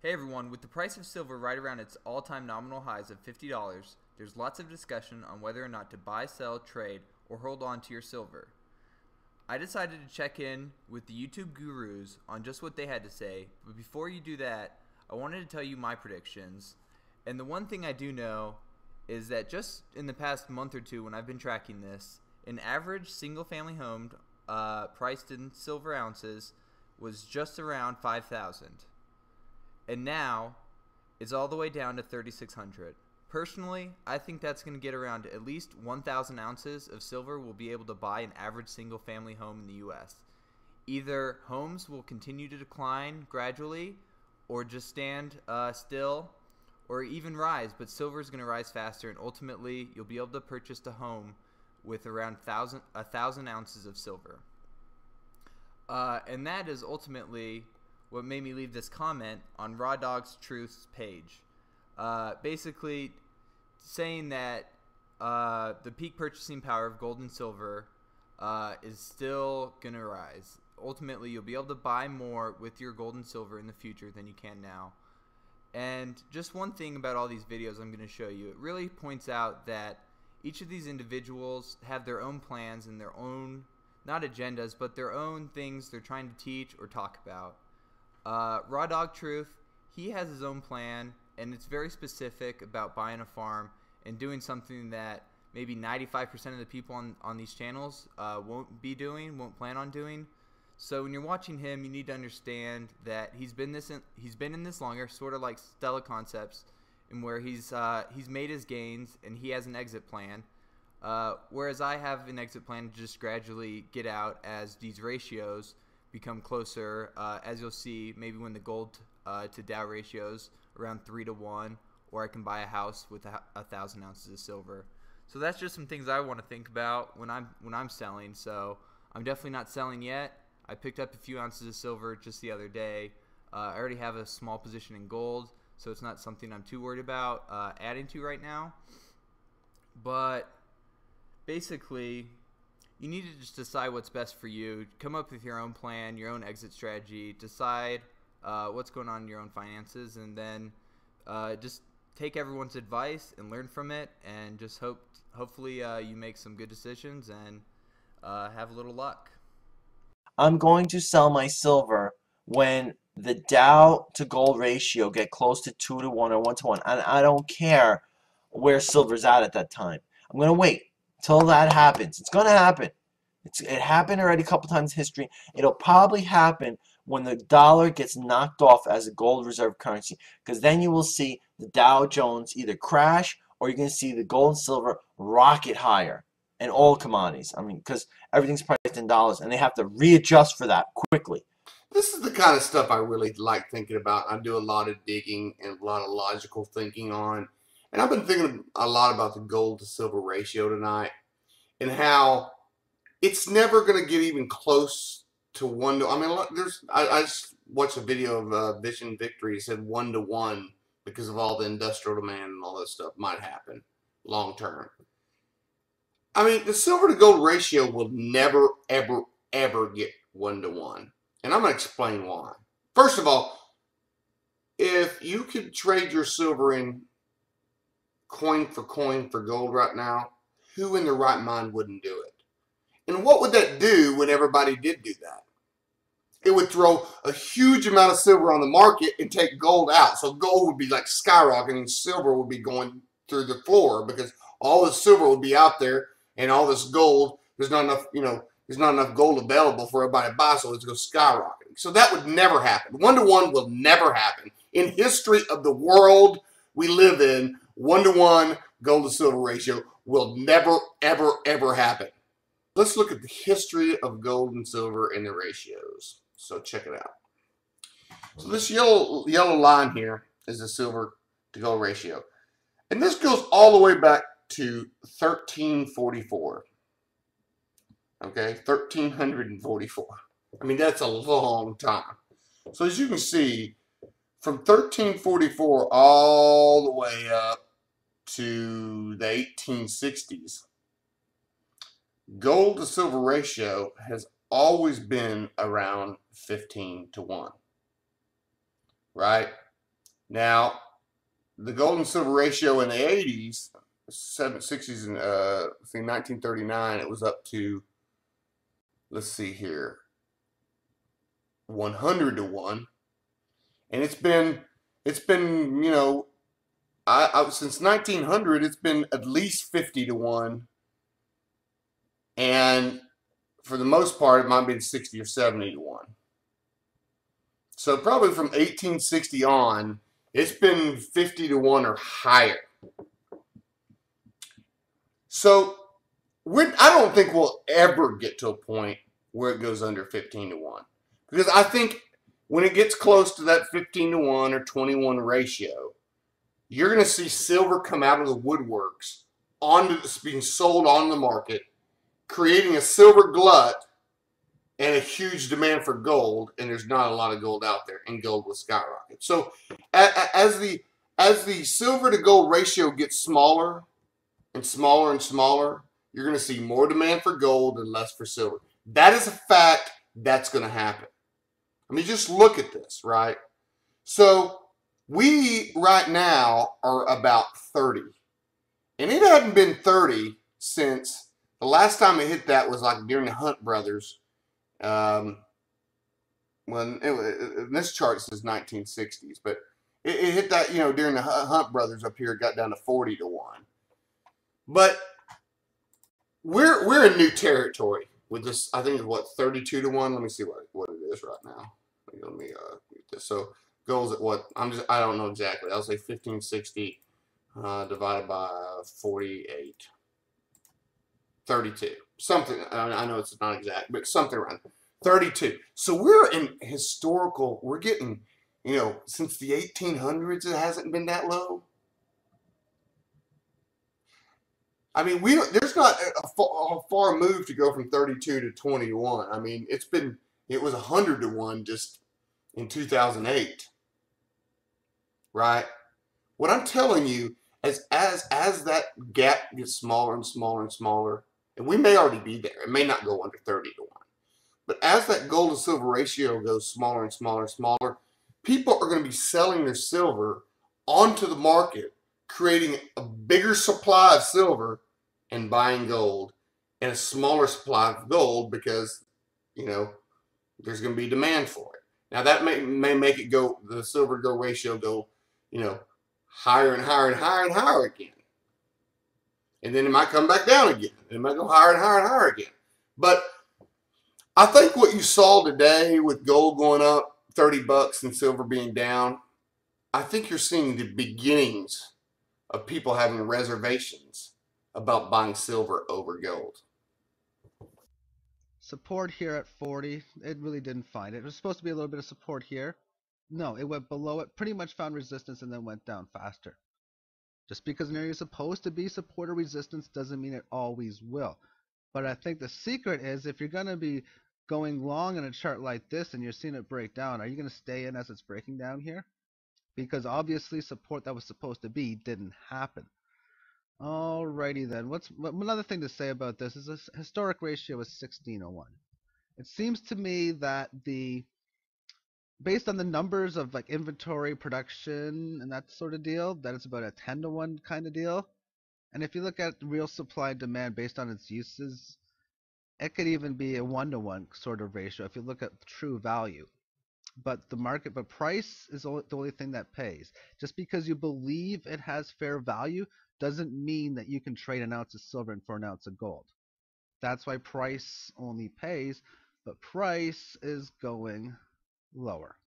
Hey everyone, with the price of silver right around its all-time nominal highs of $50, there's lots of discussion on whether or not to buy, sell, trade, or hold on to your silver. I decided to check in with the YouTube gurus on just what they had to say, but before you do that, I wanted to tell you my predictions. And the one thing I do know is that just in the past month or two when I've been tracking this, an average single-family home priced in silver ounces was just around 5,000. And now it's all the way down to 3,600. Personally, I think that's going to get around at least 1,000 ounces of silver will be able to buy an average single family home in the US. Either homes will continue to decline gradually or just stand still or even rise, but silver is going to rise faster, and ultimately you'll be able to purchase a home with around 1,000 ounces of silver. And that is ultimately what made me leave this comment on RawdogsTruth's page. Basically saying that the peak purchasing power of gold and silver is still going to rise. Ultimately, you'll be able to buy more with your gold and silver in the future than you can now. And just one thing about all these videos I'm going to show you, it really points out that each of these individuals have their own plans and their own, not agendas, but their own things they're trying to teach or talk about. RawdogsTruth, he has his own plan, and it's very specific about buying a farm and doing something that maybe 95% of the people on these channels won't plan on doing. So when you're watching him, you need to understand that he's been in this longer, sort of like Stella Concepts, and where he's made his gains and he has an exit plan. Whereas I have an exit plan to just gradually get out as these ratios become closer, as you'll see maybe when the gold to Dow ratios around 3-to-1, or I can buy a house with 1,000 ounces of silver. So that's just some things I want to think about when I'm selling. So I'm definitely not selling yet. I picked up a few ounces of silver just the other day. I already have a small position in gold, so it's not something I'm too worried about adding to right now. But basically, you need to just decide what's best for you. Come up with your own plan, your own exit strategy. Decide what's going on in your own finances, and then just take everyone's advice and learn from it, and just hopefully you make some good decisions and have a little luck. I'm going to sell my silver when the Dow to gold ratio get close to 2-to-1 or 1-to-1, and I don't care where silver's at that time. I'm going to wait till that happens. It's going to happen. It happened already a couple times in history. It'll probably happen when the dollar gets knocked off as a gold reserve currency, because then you will see the Dow Jones either crash or you're going to see the gold and silver rocket higher, and all commodities. I mean, because everything's priced in dollars, and they have to readjust for that quickly. This is the kind of stuff I really like thinking about. I do a lot of digging and a lot of logical thinking on. And I've been thinking a lot about the gold to silver ratio tonight, and how it's never going to get even close to 1 to. I mean, I just watched a video of Vision Victory. It said 1-to-1 because of all the industrial demand and all that stuff might happen long term. I mean, the silver to gold ratio will never, ever, ever get 1-to-1. And I'm going to explain why. First of all, if you could trade your silver in coin for gold right now, who in their right mind wouldn't do it? And what would that do when everybody did do that? It would throw a huge amount of silver on the market and take gold out. So gold would be like skyrocketing, and silver would be going through the floor, because all the silver would be out there and all this gold, there's not enough, there's not enough gold available for everybody to buy, so it's going to skyrocketing. So that would never happen. 1-to-1 will never happen. In history of the world we live in, 1-to-1 gold to silver ratio will never, ever, ever happen. Let's look at the history of gold and silver and the ratios. So check it out. So this yellow line here is the silver to gold ratio. And this goes all the way back to 1344. Okay, 1344. I mean, that's a long time. So as you can see, from 1344 all the way up to the 1860s, gold to silver ratio has always been around 15-to-1, right? Now, the gold and silver ratio in the 80s, 60s, and I think 1939, it was up to, let's see here, 100 to 1. And it's been, you know, since 1900, it's been at least 50 to 1. And for the most part, it might have been 60 or 70 to 1. So probably from 1860 on, it's been 50 to 1 or higher. So I don't think we'll ever get to a point where it goes under 15 to 1. Because I think when it gets close to that 15 to 1 or 21 ratio, you're going to see silver come out of the woodworks being sold on the market, creating a silver glut and a huge demand for gold, and there's not a lot of gold out there, and gold will skyrocket. So as the silver to gold ratio gets smaller and smaller and smaller, you're going to see more demand for gold and less for silver. That is a fact. That's going to happen. I mean, just look at this, right? So we right now are about 30, and it hadn't been 30 since the last time it hit that was like during the Hunt brothers. When this chart says 1960s, but it hit that, you know, during the Hunt brothers up here, it got down to 40 to 1. But we're in new territory with this. I think it's what, 32 to 1. Let me see what it is right now. Let me read this. So goes at what? I don't know exactly. I'll say 1560 divided by 48. 32. Something. I know it's not exact, but something around 32. So we're in historical. We're getting, you know, since the 1800s, it hasn't been that low. I mean, there's not a far move to go from 32 to 21. I mean, it was 100 to 1 just in 2008, right? What I'm telling you is, as that gap gets smaller and smaller and smaller, and we may already be there. It may not go under 30 to 1. But as that gold to silver ratio goes smaller and smaller and smaller, people are going to be selling their silver onto the market, creating a bigger supply of silver and buying gold, and a smaller supply of gold because, you know, there's going to be demand for it. Now that may make it go, the silver to gold ratio go, you know, higher and higher and higher and higher again. And then it might come back down again. And it might go higher and higher and higher again. But I think what you saw today with gold going up 30 bucks and silver being down, I think you're seeing the beginnings of people having reservations about buying silver over gold. Support here at 40. It really didn't find it. It was supposed to be a little bit of support here. No, it went below it, pretty much found resistance, and then went down faster. Just because an area is supposed to be support or resistance doesn't mean it always will. But I think the secret is, if you're going to be going long in a chart like this and you're seeing it break down, are you going to stay in as it's breaking down here? Because obviously support that was supposed to be didn't happen. Alrighty then. Another thing to say about this is this historic ratio is 16:1. It seems to me that based on the numbers of like inventory, production, and that sort of deal, that it's about a 10 to 1 kind of deal. And if you look at real supply and demand based on its uses, it could even be a 1 to 1 sort of ratio if you look at true value. But price is the only thing that pays. Just because you believe it has fair value doesn't mean that you can trade an ounce of silver for an ounce of gold. That's why price only pays, but price is going lower.